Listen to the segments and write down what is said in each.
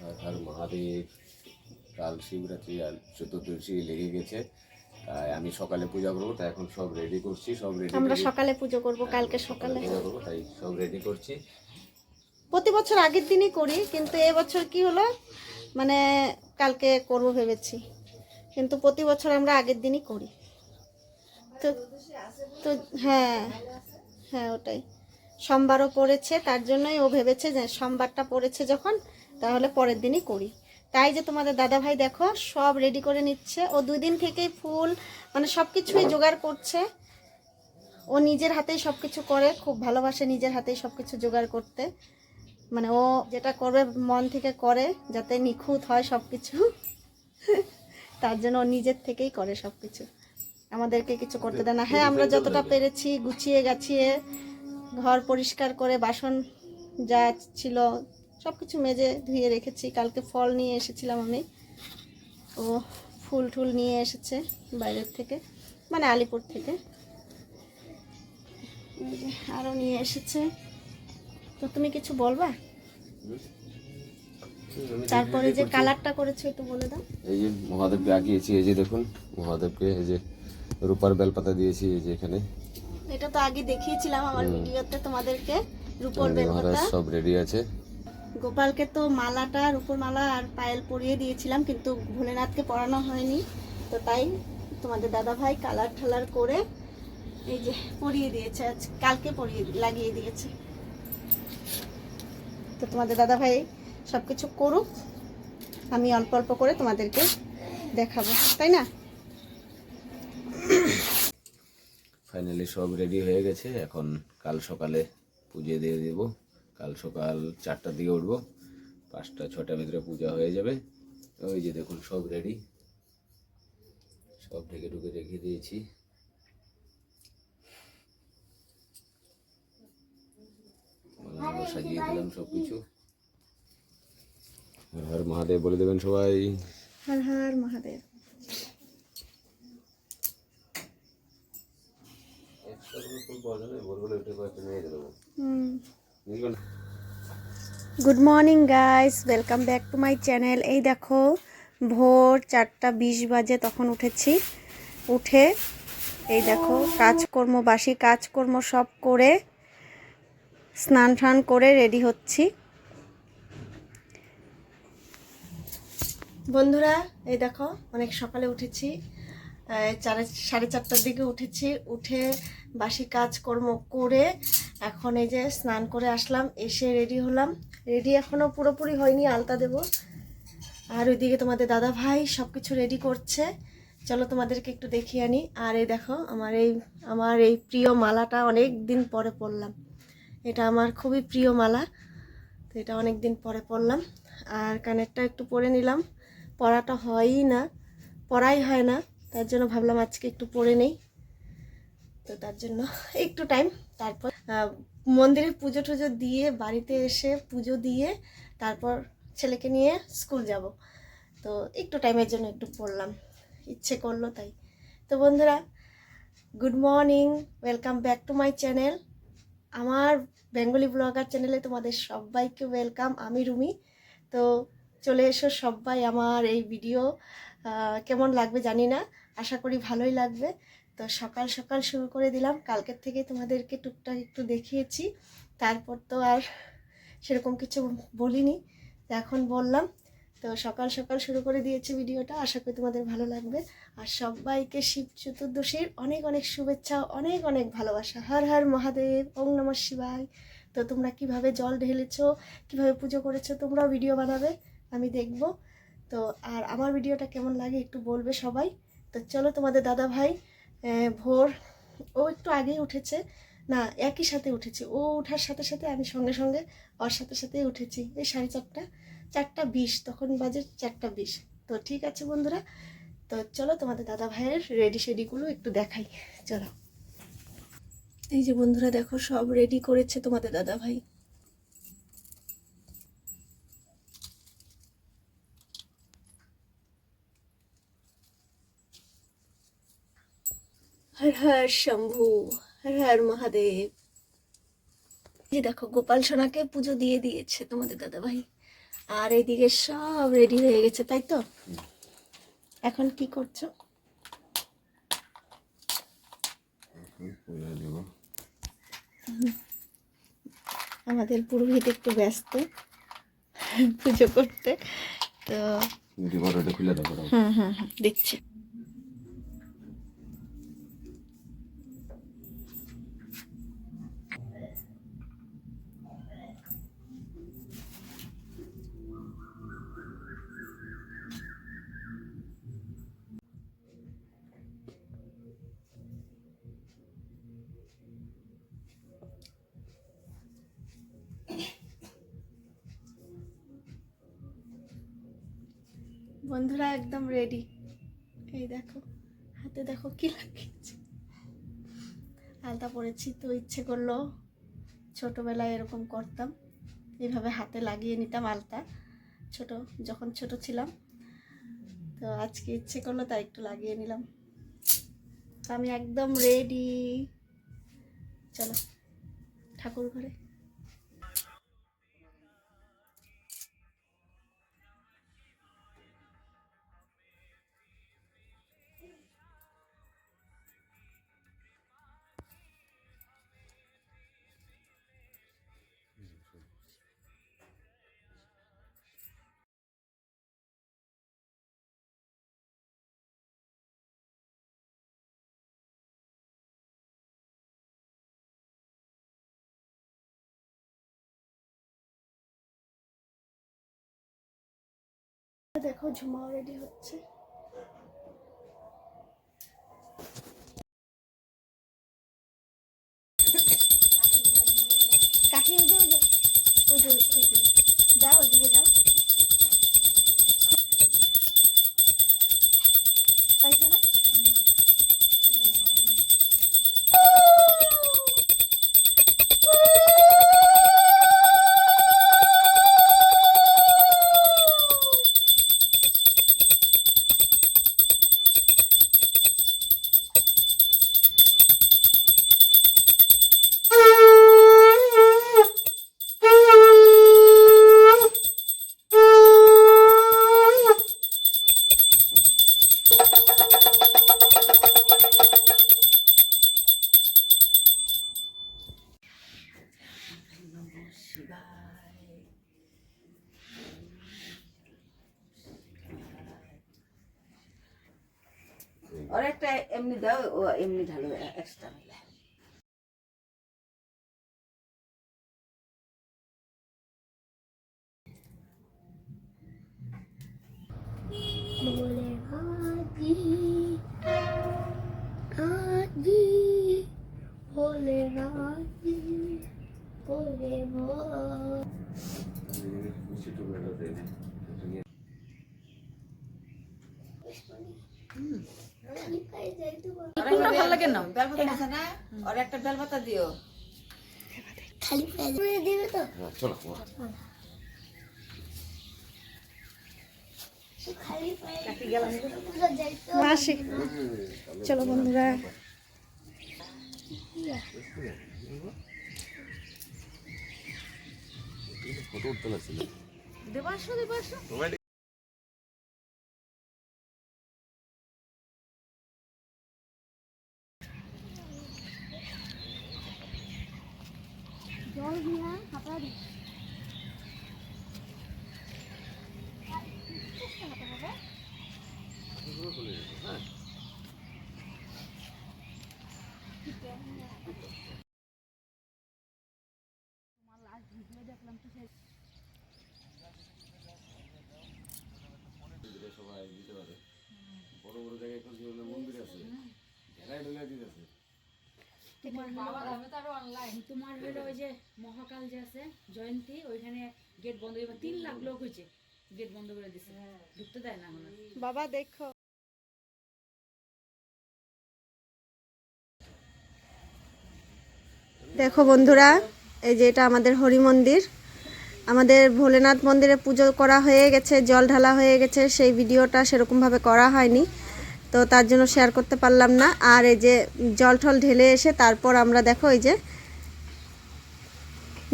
হর হর মহাদেব। কাল শিবরাত্রি আর চতুর্দশী লেগে গেছে, তাই আমি সকালে পূজা করবো, তাই এখন সব রেডি করছি। সব রেডি আমরা সকালে পুজো করব, কালকে সকালে পূজা করবো, তাই সব রেডি করছি। প্রতি বছর আগের দিনই করি, কিন্তু এবছর কি হলো, মানে কালকে করব ভেবেছি, কিন্তু প্রতি বছর আমরা আগের দিনই করি। তো তো হ্যাঁ হ্যাঁ, ওটাই সোমবারও পড়েছে, তার জন্যই ও ভেবেছে যে সোমবারটা পড়েছে যখন, তাহলে পরের দিনই করি। তাই যে তোমাদের দাদা ভাই দেখো সব রেডি করে নিচ্ছে, ও 2 দিন থেকেই ফুল মানে সব কিছুই জোগাড় করছে। ও নিজের হাতেই সব কিছু করে, খুব ভালোবাসে নিজের হাতেই সব কিছু জোগাড় করতে। মানে ও যেটা করবে মন থেকে করে, যাতে নিখুঁত হয় সব কিছু। তার জন্য ও নিজের থেকেই করে সব কিছু, আমাদেরকে কিছু করতে দেয় না। হ্যাঁ, আমরা যতটা পেরেছি গুছিয়ে গাছিয়ে ঘর পরিষ্কার করে বাসন যা ছিল সব কিছু মেজে ধুয়ে রেখেছি। কালকে ফল নিয়ে এসেছিলাম আমি, ও ফুল টুল নিয়ে এসেছে বাইরের থেকে, মানে আলিপুর থেকে। আরও নিয়ে এসেছে। তো তুমি কিছু বলবা? তারপরে যে কালারটা করেছো একটু বলে দাও। এই যে মহাদেবকে আঁকিয়েছি, এই যে দেখুন মহাদেবকে, এই যে রূপার বেলপাতা দিয়েছি, এই যে এখানে। এটা তো আগে দেখিয়েছিলাম আমার ভিডিওতে তোমাদেরকে, রূপোর মহারাজ বেলপাতা। সব রেডি আছে। গোপালকে তো মালাটা, রূপোর মালা আর পায়েল পরিয়ে দিয়েছিলাম, কিন্তু ভোলেনাথকে পরানো হয়নি। তো তাই তোমাদের দাদা ভাই কালার ঠালার করে এই যে পরিয়ে দিয়েছে, আজ কালকে পরিয়ে লাগিয়ে দিয়েছে। তো তোমাদের দাদা ভাই সব কিছু করুক, আমি অল্প অল্প করে তোমাদেরকে দেখাবো, তাই না? ফাইনালি সব রেডি হয়ে গেছে। এখন কাল সকালে পুজো দিয়ে দেব। কাল সকাল 4টার দিকে উঠবো, 5টা-6টার ভিতরে পূজা হয়ে যাবে। ওই যে দেখুন সব রেডি, সব ঢেকে ঢুকে রেখে দিয়েছি। সাজিয়ে দিলাম সব কিছু। হর হর মহাদেব বলে দেবেন সবাই। Har Har Mahadev. Good morning guys, welcome back to my channel. এই দেখো ভোর 4টা 20 বাজে, তখন উঠেছি। উঠে এই দেখো কাজকর্ম, বাসি কাজকর্ম সব করে স্নান টান করে রেডি হচ্ছি। বন্ধুরা এই দেখো অনেক সকালে উঠেছি, 4:30টার দিকে উঠেছি। উঠে বাসি কাজকর্ম করে এখন এই যে স্নান করে আসলাম, এসে রেডি হলাম। রেডি এখনও পুরোপুরি হয়নি, আলতা দেব। আর ওইদিকে তোমাদের দাদা ভাই সব কিছু রেডি করছে, চলো তোমাদেরকে একটু দেখিয়ে আনি। আর এই দেখো আমার এই প্রিয় মালাটা অনেক দিন পরে পরলাম। এটা আমার খুবই প্রিয় মালা, তো এটা অনেক দিন পরে পরলাম। আর কানেরটা একটু পরে নিলাম, পরাটা হয়ই না, পরাই হয় না, তার জন্য ভাবলাম আজকে একটু পরে নেই। তো তার জন্য একটু টাইম, তারপর মন্দিরে পুজো টুজো দিয়ে বাড়িতে এসে পুজো দিয়ে তারপর ছেলেকে নিয়ে স্কুল যাব। তো একটু টাইমের জন্য একটু পড়লাম, ইচ্ছে করলো তাই। তো বন্ধুরা good morning, welcome back to my channel. আমার বেঙ্গলি ব্লগার চ্যানেলে তোমাদের সবাইকে ওয়েলকাম। আমি রুমি। তো চলে এসো সবাই আমার এই ভিডিও। কেমন লাগবে জানি না, আশা করি ভালোই লাগবে। তো সকাল সকাল শুরু করে দিলাম, কালকের থেকে তোমাদেরকে টুকটাক একটু দেখিয়েছি, তারপর তো আর সেরকম কিছু বলিনি, তো এখন বললাম। তো সকাল সকাল শুরু করে দিয়েছি ভিডিওটা, আশা করি তোমাদের ভালো লাগবে। আর সবাইকে শিব চতুর্দশীর অনেক অনেক শুভেচ্ছা, অনেক অনেক ভালোবাসা। হর হর মহাদেব, ওম নমঃ শিবায়। তো তোমরা কিভাবে জল ঢেলেছো, কিভাবে পুজো করেছো, তোমরাও ভিডিও বানাবে, আমি দেখব। তো আর আমার ভিডিওটা কেমন লাগে একটু বলবে সবাই। তো চলো তোমাদের দাদা ভাই ভোর, ও একটু আগেই উঠেছে, না একই সাথে উঠেছি। ও ওঠার সাথে সাথে আমি সঙ্গে সঙ্গে ওর সাথে সাথেই উঠেছি। এই 4:30, 4:20, তখন বাজে 4:20। তো ঠিক আছে বন্ধুরা, তো চলো তোমাদের দাদা ভাইয়ের রেডি শেডিগুলো একটু দেখাই, চলো। এই যে বন্ধুরা দেখো সব রেডি করেছে তোমাদের দাদা ভাই। হর হর শম্ভু, হর হর মহাদেব। এই দেখো গোপাল সোনাকে পুজো দিয়ে দিয়েছে তোমাদের দাদা ভাই। আর এইদিকে সব রেডি হয়ে গেছে, তাই তো? এখন কি করছো? পূজা দেব। আমাদের পুরোহিত একটু ব্যস্ত পুজো করতে, তো বড়টা খুলে দাও। দিচ্ছি। বন্ধুরা একদম রেডি। এই দেখো, হাতে দেখো কি লাগিয়েছে। আলতা পরেছি, তো ইচ্ছে করলো ছোটবেলায় এরকম করতাম, এইভাবে হাতে লাগিয়ে নিতাম আলতা, যখন ছোট ছিলাম। তো আজকে ইচ্ছে করলো তাই একটু লাগিয়ে নিলাম। তো আমি একদম রেডি। চলো ঠাকুর ঘরে। দেখো ঝুমাও রেডি হচ্ছে। কাঠি যাও, ওইদিকে যাও। পাইছো না? और একটা এমনি দাও, ও এমনি ঢালো এক্সট্রা মিলে। बोले आजी आजी, बोले आजी, बोले অনেকটা ভালো লাগে না বেল পাতা আছে না, আর একটা বেল পাতা দিও। খালি পায়ে দিবে তো। চলো আসি, চলো বন্ধুরা। ফটো উঠতে লাগছিল। দেবাশো দেবাশো জল দিয়া হাঁটা দি। সবাই দিতে পারে, বড় বড় জায়গায় কোন মন্দির আছে, ঘেরায় ঢুকে দিতেছে। তোমার হলো ওই যে মহাকাল যে আছে জয়ন্তী, ওইখানে গেট বন্ধ, এবার 3 লাখ লোক হয়েছে, গেট বন্ধ করে দিছে, ঢুকতে দেয় না এখন। বাবা দেখো, দেখো বন্ধুরা, এই যে এটা আমাদের হরি মন্দির। আমাদের ভোলেনাথ মন্দিরে পুজো করা হয়ে গেছে, জল ঢালা হয়ে গেছে, সেই ভিডিওটা সেরকমভাবে করা হয়নি, তো তার জন্য শেয়ার করতে পারলাম না। আর এই যে জল ঠল ঢেলে এসে তারপর আমরা দেখো এই যে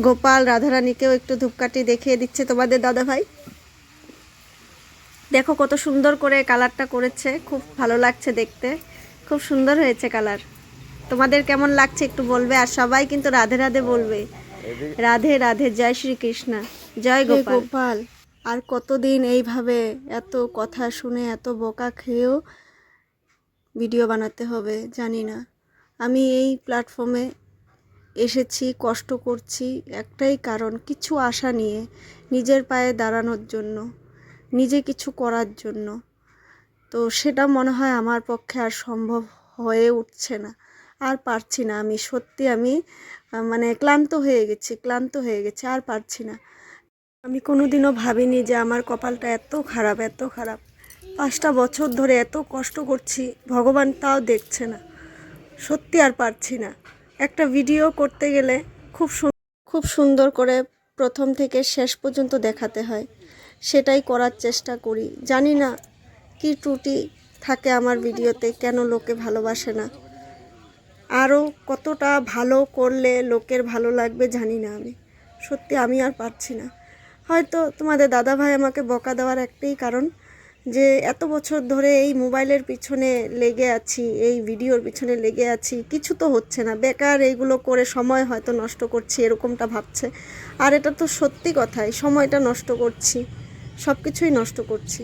গোপাল রাধারানীকেও একটু ধূপকাঠি দেখিয়ে দিচ্ছে তোমাদের দাদাভাই। দেখো কত সুন্দর করে কালারটা করেছে, খুব ভালো লাগছে দেখতে, খুব সুন্দর হয়েছে কালার। তোমাদের কেমন লাগছে একটু বলবে, আর সবাই কিন্তু রাধে রাধে বলবে। রাধে রাধে, জয় শ্রীকৃষ্ণ, জয় গোপাল। আর কতদিন এইভাবে এত কথা শুনে এত বকা খেয়েও ভিডিও বানাতে হবে জানি না। আমি এই প্ল্যাটফর্মে এসেছি, কষ্ট করছি একটাই কারণ, কিছু আশা নিয়ে, নিজের পায়ে দাঁড়ানোর জন্য, নিজে কিছু করার জন্য। তো সেটা মনে হয় আমার পক্ষে আর সম্ভব হয়ে উঠছে না, আর পারছি না। আমি সত্যি আমি মানে ক্লান্ত হয়ে গেছি, আর পারছি না। আমি কোনোদিনও ভাবিনি যে আমার কপালটা এত খারাপ, এত খারাপ। 5টা বছর ধরে এত কষ্ট করছি, ভগবান তাও দেখছে না। সত্যি আর পারছি না। একটা ভিডিও করতে গেলে খুব সুন্দর করে প্রথম থেকে শেষ পর্যন্ত দেখাতে হয়, সেটাই করার চেষ্টা করি। জানি না কি ত্রুটি থাকে আমার ভিডিওতে, কেন লোকে ভালোবাসে না। আরও কতটা ভালো করলে লোকের ভালো লাগবে জানি না। সত্যি আমি আর পারছি না। হয়তো তোমাদের দাদাভাই আমাকে বকা দেওয়ার একটাই কারণ, যে এত বছর ধরে এই মোবাইলের পিছনে লেগে আছি, এই ভিডিওর পিছনে লেগে আছি, কিছু তো হচ্ছে না, বেকার এইগুলো করে সময় হয়তো নষ্ট করছি, এরকমটা ভাবছে। আর এটা তো সত্যি কথাই, সময়টা নষ্ট করছি, সব কিছুই নষ্ট করছি।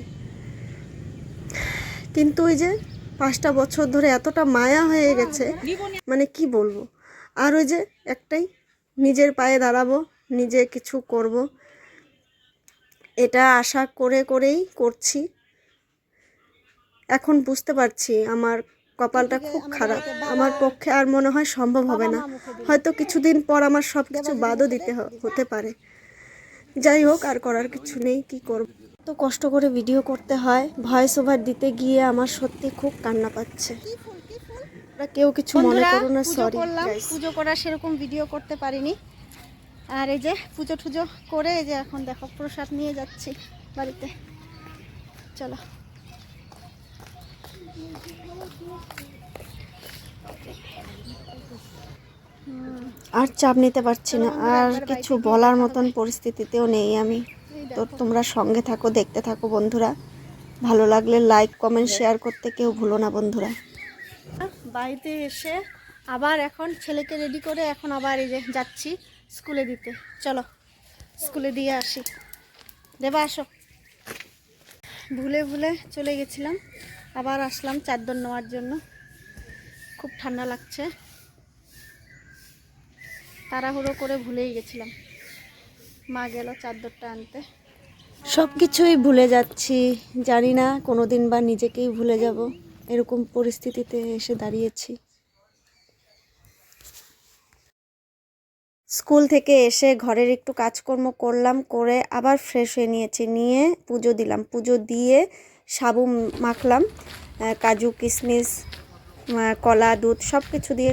কিন্তু ওই যে 5টা বছর ধরে এতটা মায়া হয়ে গেছে, মানে কি বলবো। আর ওই যে একটাই, নিজের পায়ে দাঁড়াবো, নিজে কিছু করব, এটা আশা করেই করছি। এখন বুঝতে পারছি আমার কপালটা খুব খারাপ, আমার পক্ষে আর মনে হয় সম্ভব হবে না। হয়তো কিছুদিন পর আমার সব কিছু বাদও দিতে হতে পারে। যাই হোক, আর করার কিছু নেই, কি করব। তো কষ্ট করে ভিডিও করতে হয়, ভয়েস ওভার দিতে গিয়ে আমার সত্যি খুব কান্না পাচ্ছে। কেউ কিছু মনে করো না, সরি। পুজো করার সেরকম ভিডিও করতে পারিনি। আর এই যে পুজো টুজো করে এই যে এখন দেখো প্রসাদ নিয়ে যাচ্ছি বাড়িতে। চলো। আর চাপ নিতে পারছি না, আর কিছু বলার মতন পরিস্থিতিতেও নেই আমি। তো তোমরা সঙ্গে থাকো, দেখতে থাকো বন্ধুরা। ভালো লাগলে লাইক কমেন্ট শেয়ার করতে কেউ ভুলো না বন্ধুরা। বাড়িতে এসে আবার এখন ছেলেকে রেডি করে এখন আবার এই যে যাচ্ছি স্কুলে দিতে। চলো স্কুলে দিয়ে আসি। দেবা আসো। ভুলে চলে গেছিলাম, আবার আসলাম চাদর নেওয়ার জন্য। খুব ঠান্ডা লাগছে, তাড়াহুড়ো করে ভুলেই গেছিলাম। মা গেল চাদরটা আনতে। সব কিছুই ভুলে যাচ্ছি, জানি না কোনোদিন বা নিজেকেই ভুলে যাব, এরকম পরিস্থিতিতে এসে দাঁড়িয়েছি। স্কুল থেকে এসে ঘরের একটু কাজকর্ম করলাম, করে আবার ফ্রেশ হয়ে নিয়ে পুজো দিলাম। পুজো দিয়ে সাবু মাখলাম, কাজু কিশমিশ কলা দুধ সব কিছু দিয়ে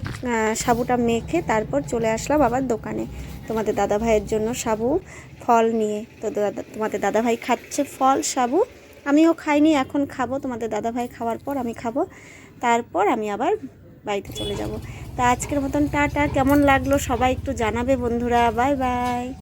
সাবুটা মেখে তারপর চলে আসলাম আবার দোকানে তোমাদের দাদাভাইয়ের জন্য সাবু ফল নিয়ে। তো তোমাদের দাদাভাই খাচ্ছে ফল সাবু, আমিও খাইনি, এখন খাবো। তোমাদের দাদাভাই খাওয়ার পর আমি খাবো, তারপর আমি আবার বাড়িতে চলে যাব। তা আজকের মতন টাটা। কেমন লাগলো সবাই একটু জানাবে বন্ধুরা। Bye bye.